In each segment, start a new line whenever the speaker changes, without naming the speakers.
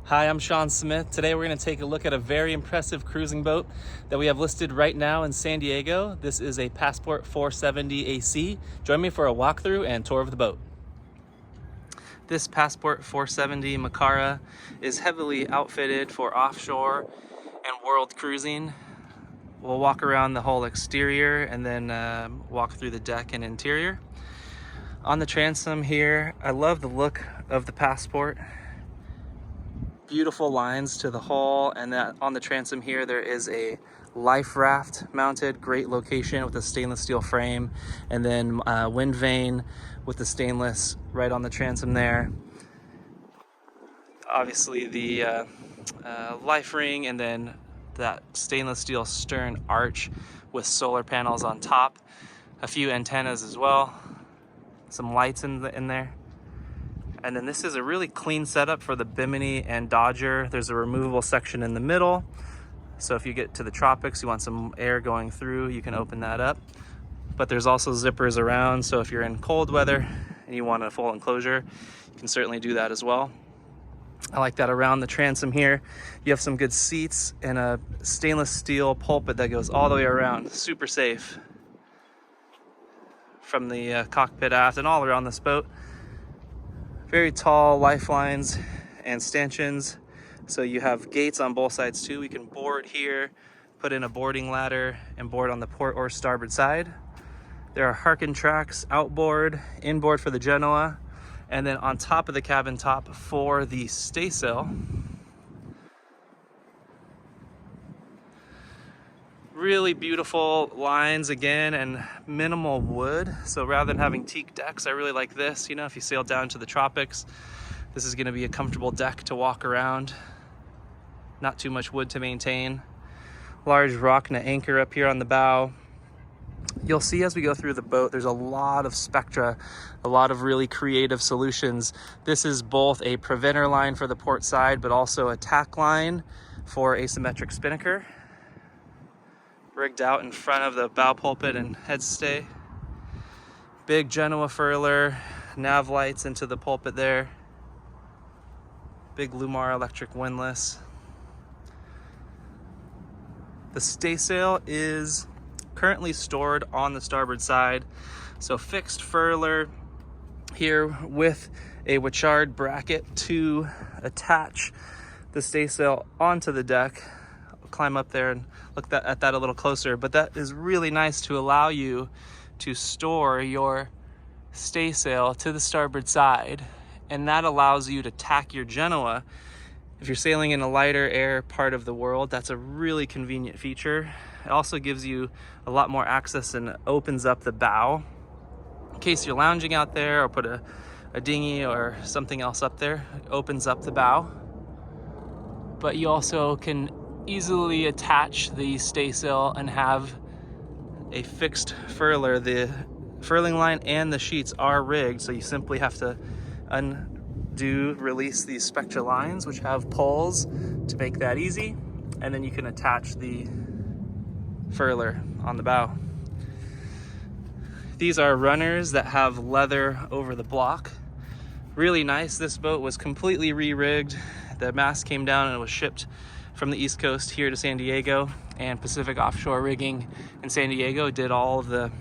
Hi, I'm Sean Smith. Today we're going to take a look at a very impressive cruising boat that we have listed right now in San Diego. This is a Passport 470 AC. Join me for a walkthrough and tour of the boat. This Passport 470 MAKARA is heavily outfitted for offshore and world cruising. We'll walk around the whole exterior and then walk through the deck and interior. On the transom here, I love the look of the Passport. Beautiful lines to the hull, and that on the transom here there is a life raft mounted. Great location with a stainless steel frame, and then wind vane with the stainless right on the transom there. Obviously the life ring, and then that stainless steel stern arch with solar panels on top, a few antennas as well, some lights in there. And then this is a really clean setup for the Bimini and Dodger. There's a removable section in the middle. So if you get to the tropics, you want some air going through, you can open that up. But there's also zippers around. So if you're in cold weather and you want a full enclosure, you can certainly do that as well. I like that around the transom here. You have some good seats and a stainless steel pulpit that goes all the way around. Super safe from the cockpit aft and all around this boat. Very tall lifelines and stanchions, so you have gates on both sides too. We can board here, put in a boarding ladder, and board on the port or starboard side. There are Harken tracks outboard, inboard for the Genoa, and then on top of the cabin top for the staysail. Really beautiful lines again, and minimal wood. So rather than having teak decks, I really like this. You know, if you sail down to the tropics, this is going to be a comfortable deck to walk around. Not too much wood to maintain. Large Rockna anchor up here on the bow. You'll see as we go through the boat, there's a lot of spectra, a lot of really creative solutions. This is both a preventer line for the port side, but also a tack line for asymmetric spinnaker. Rigged out in front of the bow pulpit and head stay. Big Genoa furler, nav lights into the pulpit there. Big Lumar electric windlass. The staysail is currently stored on the starboard side. So fixed furler here with a Wichard bracket to attach the staysail onto the deck. Climb up there and look at that a little closer, but that is really nice to allow you to store your staysail to the starboard side, and that allows you to tack your Genoa. If you're sailing in a lighter air part of the world, that's a really convenient feature. It also gives you a lot more access and opens up the bow in case you're lounging out there or put a dinghy or something else up there. It opens up the bow, but you also can easily attach the staysail and have a fixed furler. The furling line and the sheets are rigged, so you simply have to release these spectra lines, which have poles to make that easy, and then you can attach the furler on the bow. These are runners that have leather over the block. Really nice. This boat was completely re-rigged. The mast came down and it was shipped from the East Coast here to San Diego, and Pacific Offshore Rigging in San Diego did all of the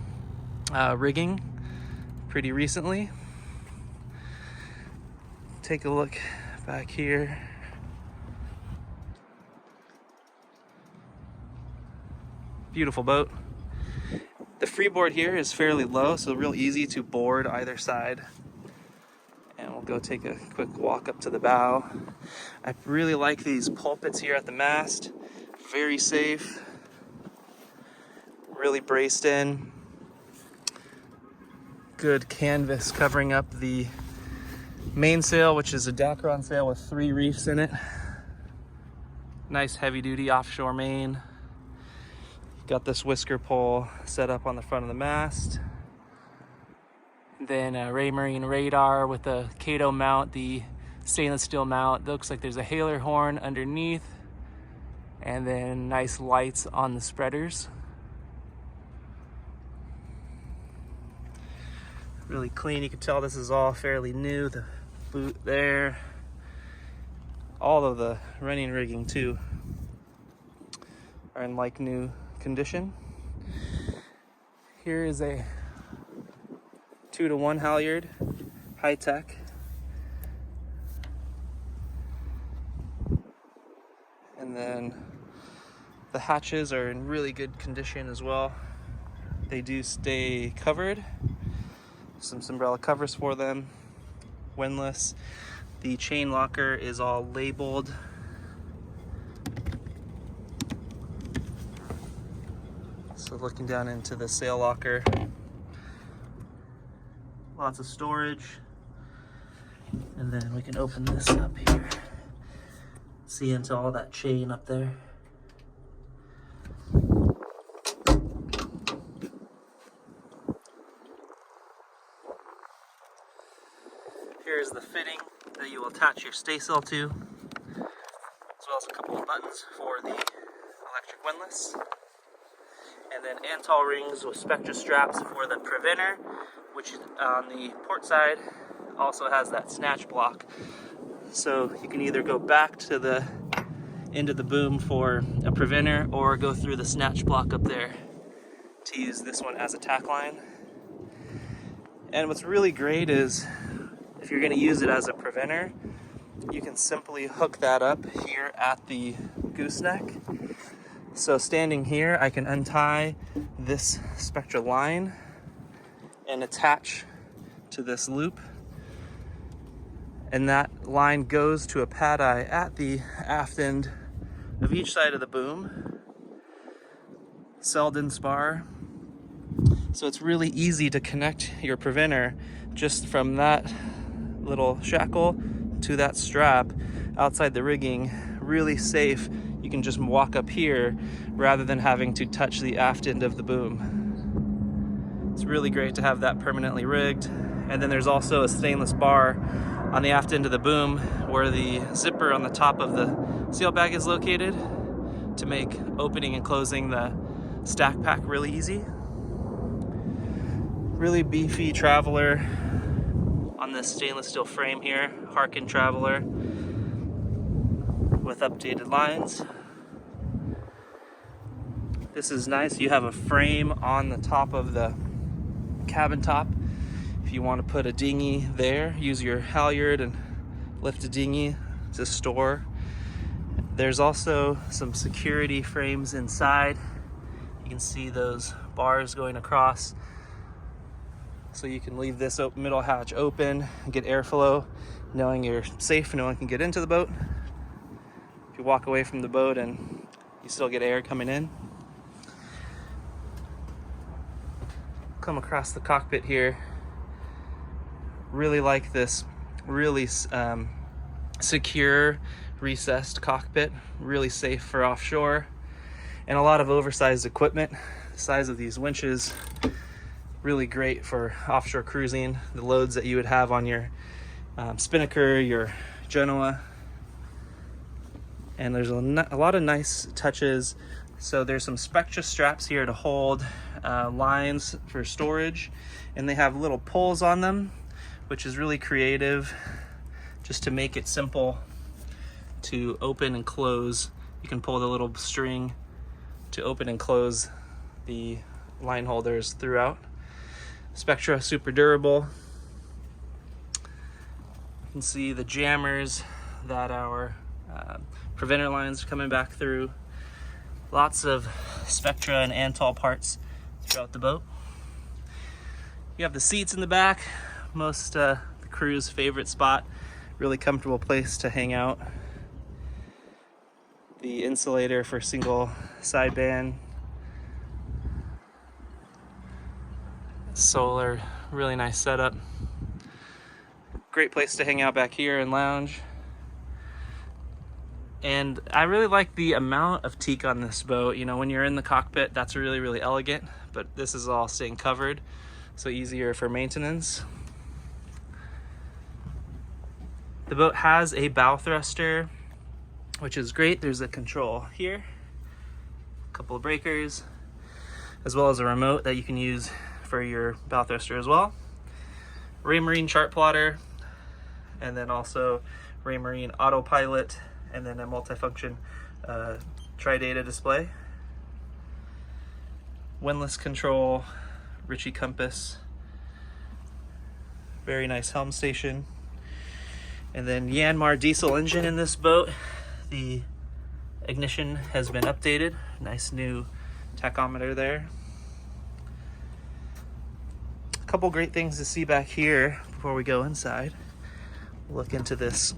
rigging pretty recently. Take a look back here. Beautiful boat. The freeboard here is fairly low, so real easy to board either side. And we'll go take a quick walk up to the bow. I really like these pulpits here at the mast. Very safe. Really braced in. Good canvas covering up the mainsail, which is a Dacron sail with 3 reefs in it. Nice heavy duty offshore main. Got this whisker pole set up on the front of the mast. Then a Raymarine radar with a Kato mount, the stainless steel mount. Looks like there's a hailer horn underneath, and then nice lights on the spreaders. Really clean. You can tell this is all fairly new. The boot there, all of the running rigging too are in like new condition. Here is a 2-to-1 halyard, high tech. And then the hatches are in really good condition as well. They do stay covered. Some umbrella covers for them, windlass. The chain locker is all labeled. So looking down into the sail locker, lots of storage. And then we can open this up here. See into all that chain up there. Here's the fitting that you will attach your staysail to, as well as a couple of buttons for the electric windlass. And then Antal rings with Spectra straps for the preventer, which on the port side also has that snatch block. So you can either go back to the end of the boom for a preventer or go through the snatch block up there to use this one as a tack line. And what's really great is if you're going to use it as a preventer, you can simply hook that up here at the gooseneck. So standing here, I can untie this Spectra line and attach to this loop. And that line goes to a pad eye at the aft end of each side of the boom. Selden spar. So it's really easy to connect your preventer just from that little shackle to that strap outside the rigging. Really safe. You can just walk up here rather than having to touch the aft end of the boom. It's really great to have that permanently rigged. And then there's also a stainless bar on the aft end of the boom where the zipper on the top of the sail bag is located to make opening and closing the stack pack really easy. Really beefy Traveler on this stainless steel frame here, Harkin Traveler with updated lines. This is nice. You have a frame on the top of the cabin top. If you want to put a dinghy there, use your halyard and lift a dinghy to store. There's also some security frames inside. You can see those bars going across. So you can leave this middle hatch open and get airflow, knowing you're safe, no one can get into the boat. If you walk away from the boat and you still get air coming in. Come across the cockpit here. Really like this really secure recessed cockpit, really safe for offshore, and a lot of oversized equipment. The size of these winches, really great for offshore cruising. The loads that you would have on your spinnaker, your Genoa. And there's a lot of nice touches. So there's some Spectra straps here to hold lines for storage, and they have little pulls on them, which is really creative, just to make it simple to open and close. You can pull the little string to open and close the line holders throughout. Spectra, super durable. You can see the jammers that our preventer lines are coming back through. Lots of Spectra and Antal parts throughout the boat. You have the seats in the back. Most the crew's favorite spot. Really comfortable place to hang out. The insulator for single sideband. Solar, really nice setup. Great place to hang out back here and lounge. And I really like the amount of teak on this boat. You know, when you're in the cockpit, that's really, really elegant, but this is all staying covered, so easier for maintenance. The boat has a bow thruster, which is great. There's a control here, a couple of breakers, as well as a remote that you can use for your bow thruster as well. Raymarine chart plotter, and then also Raymarine autopilot and then a multifunction tri-data display. Windlass control, Ritchie compass, very nice helm station. And then Yanmar diesel engine in this boat. The ignition has been updated. Nice new tachometer there. A couple great things to see back here before we go inside. Look into this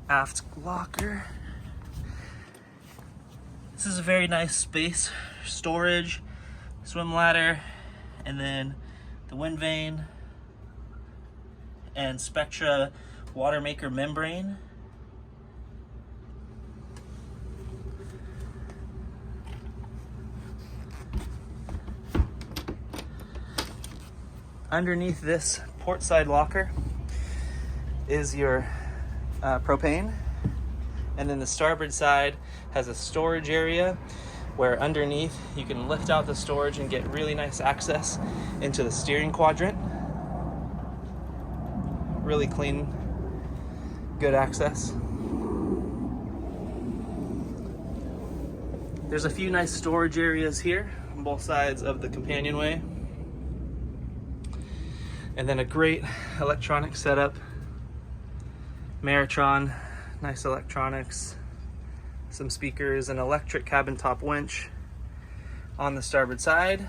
aft locker. This is a very nice space, storage, swim ladder, and then the wind vane and Spectra water maker membrane. Underneath this port side locker is your propane, and then the starboard side has a storage area where underneath you can lift out the storage and get really nice access into the steering quadrant. Really clean, good access. There's a few nice storage areas here on both sides of the companionway. And then a great electronic setup. Maritron, nice electronics, some speakers, an electric cabin top winch on the starboard side.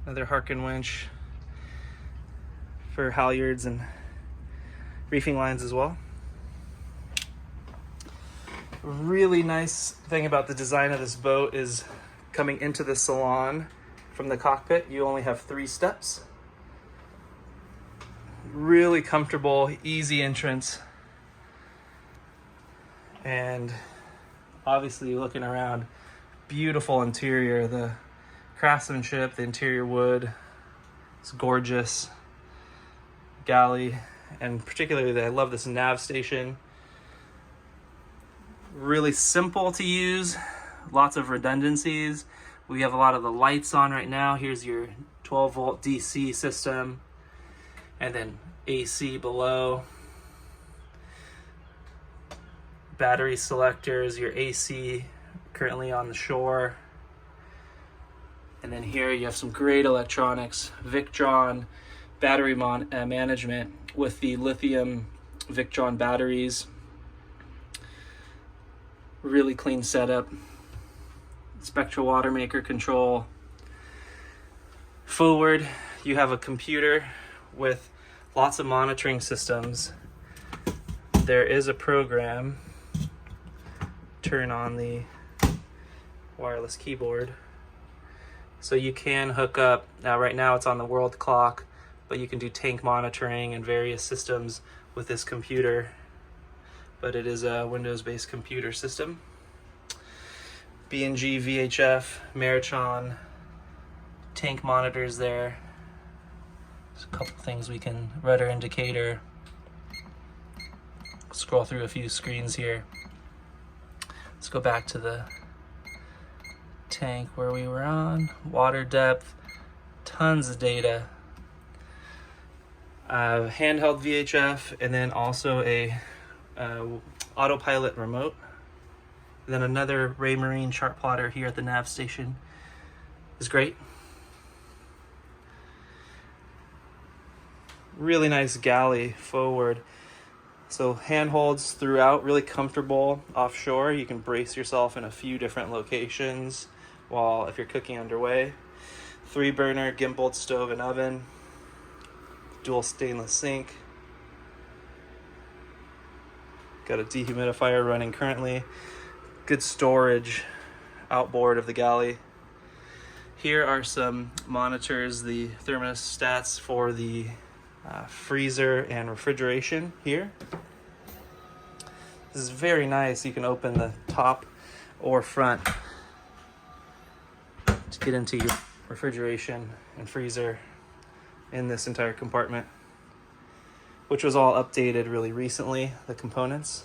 Another Harken winch for halyards and reefing lines as well. A really nice thing about the design of this boat is coming into the Salon from the cockpit, you only have 3 steps. Really comfortable, easy entrance. And obviously looking around, beautiful interior. The craftsmanship, the interior wood, it's gorgeous. Galley, and particularly I love this nav station. Really simple to use, lots of redundancies. We have a lot of the lights on right now. Here's your 12 volt DC system, and then AC below. Battery selectors, your AC currently on the shore. And then here you have some great electronics, Victron battery management with the lithium Victron batteries. Really clean setup. Spectra water maker control. Forward, you have a computer with lots of monitoring systems. There is a program. Turn on the wireless keyboard. So you can hook up, now right now it's on the world clock, but you can do tank monitoring and various systems with this computer. But it is a Windows-based computer system. B&G, VHF, Maritron, tank monitors there. There's a couple things we can, rudder indicator. Scroll through a few screens here. Let's go back to the tank where we were on. Water depth, tons of data. Handheld VHF, and then also a autopilot remote. And then another Raymarine chart plotter here at the nav station is great. Really nice galley forward. So handholds throughout, really comfortable offshore. You can brace yourself in a few different locations while if you're cooking underway. 3-burner gimbaled stove and oven. Dual stainless sink. Got a dehumidifier running currently. Good storage outboard of the galley. Here are some monitors, the thermostats for the freezer and refrigeration here. This is very nice. You can open the top or front to get into your refrigeration and freezer in this entire compartment, which was all updated really recently, the components.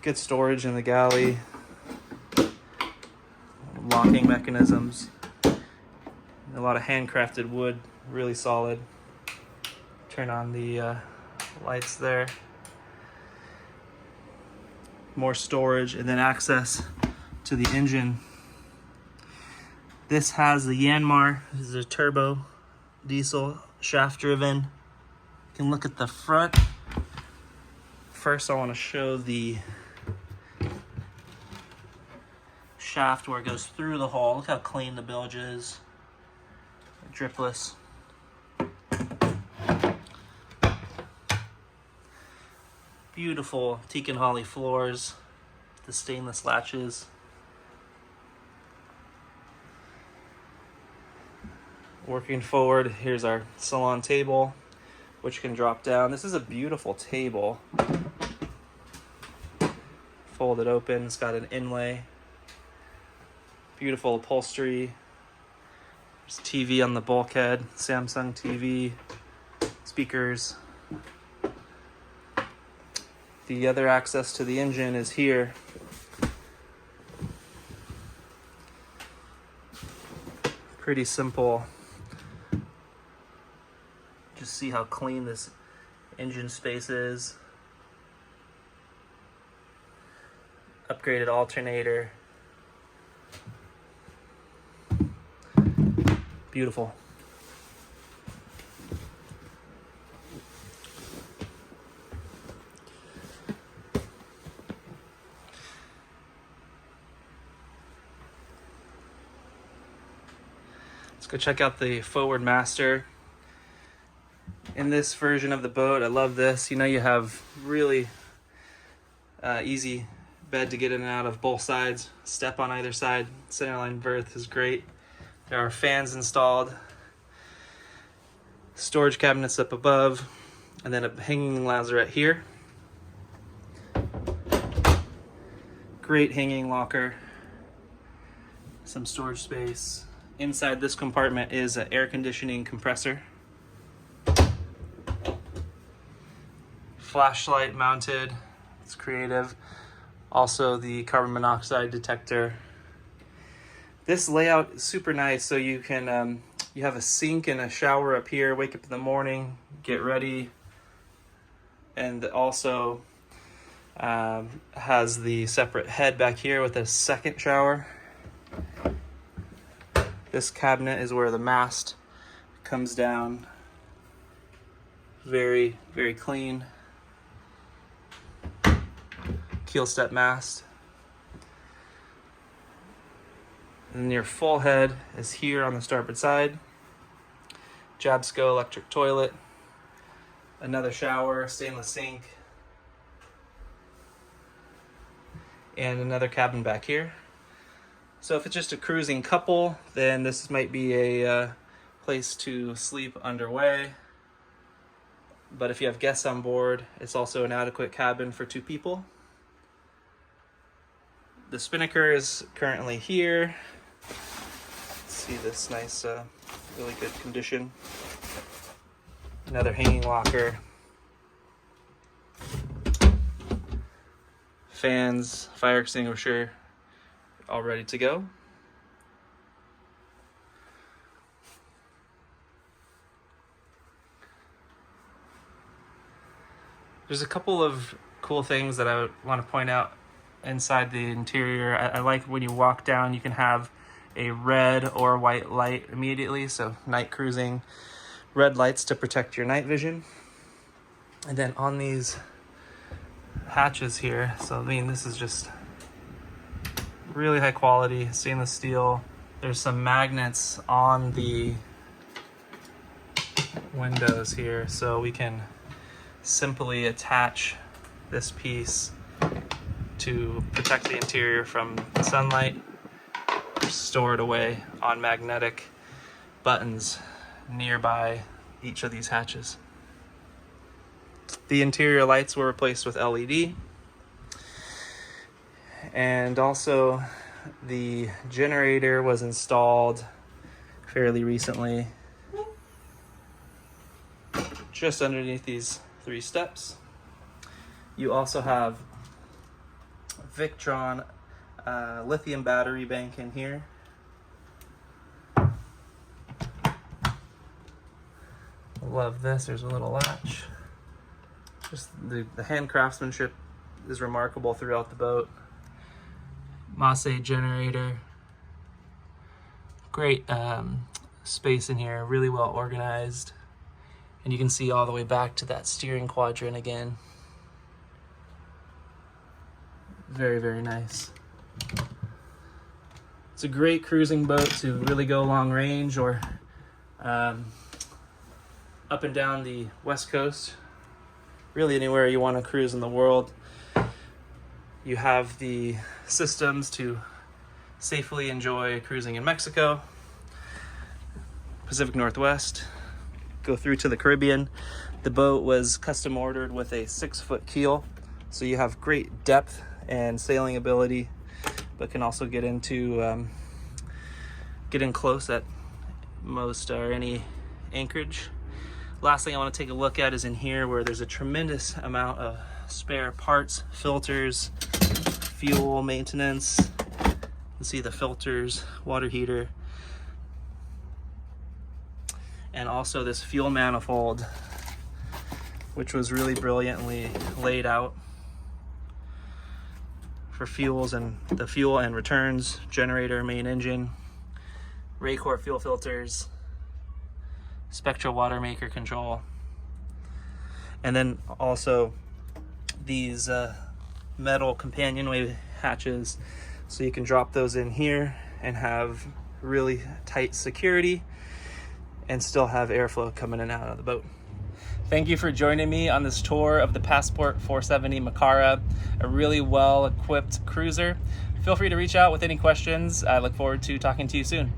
Good storage in the galley, locking mechanisms, a lot of handcrafted wood, really solid. Turn on the lights there. More storage, and then access to the engine. This has the Yanmar. This is a turbo diesel, shaft driven. You can look at the front. First, I want to show the shaft where it goes through the hull. Look how clean the bilge is. Dripless. Beautiful teak and holly floors. The stainless latches. Working forward, here's our Salon table, which can drop down. This is a beautiful table. Fold it open, it's got an inlay. Beautiful upholstery. There's TV on the bulkhead, Samsung TV, speakers. The other access to the engine is here. Pretty simple. Just see how clean this engine space is. Upgraded alternator. Beautiful. Let's go check out the forward master. In this version of the boat, I love this. You know, you have really easy bed to get in and out of both sides. Step on either side. Centerline berth is great. There are fans installed. Storage cabinets up above. And then a hanging lazarette here. Great hanging locker. Some storage space. Inside this compartment is an air conditioning compressor. Flashlight mounted, it's creative. Also the carbon monoxide detector. This layout is super nice, so you can you have a sink and a shower up here, wake up in the morning, get ready, and also has the separate head back here with a second shower. This cabinet is where the mast comes down. Very, very clean. Keel step mast. And your full head is here on the starboard side. Jabsco electric toilet. Another shower, stainless sink. And another cabin back here. So if it's just a cruising couple, then this might be a place to sleep underway. But if you have guests on board, it's also an adequate cabin for 2 people. The spinnaker is currently here. Let's see this nice, really good condition. Another hanging locker. Fans, fire extinguisher, all ready to go. There's a couple of cool things that I would want to point out inside the interior. I like when you walk down, you can have a red or white light immediately. So night cruising, red lights to protect your night vision. And then on these hatches here, so I mean, this is just really high quality stainless steel. There's some magnets on the windows here, so we can simply attach this piece to protect the interior from sunlight, stored away on magnetic buttons nearby each of these hatches. The interior lights were replaced with LED, and also the generator was installed fairly recently just underneath these 3 steps. You also have Victron lithium battery bank in here. love this. There's a little latch. Just the hand craftsmanship is remarkable throughout the boat. Masse generator. Great space in here, really well organized. And you can see all the way back to that steering quadrant again. Very, very nice. It's a great cruising boat to really go long range or up and down the West Coast. Really anywhere you want to cruise in the world. You have the systems to safely enjoy cruising in Mexico, Pacific Northwest, go through to the Caribbean. The boat was custom ordered with a 6-foot keel, so you have great depth and sailing ability, but can also get in close at most or any anchorage. Last thing I want to take a look at is in here, where there's a tremendous amount of spare parts, filters, fuel maintenance. You can see the filters, water heater, and also this fuel manifold, which was really brilliantly laid out for fuels and the fuel and returns, generator, main engine, Raycor fuel filters, Spectra water maker control, and then also these metal companionway hatches, so you can drop those in here and have really tight security and still have airflow coming in and out of the boat. Thank you for joining me on this tour of the Passport 470 Makara, a really well-equipped cruiser. Feel free to reach out with any questions. I look forward to talking to you soon.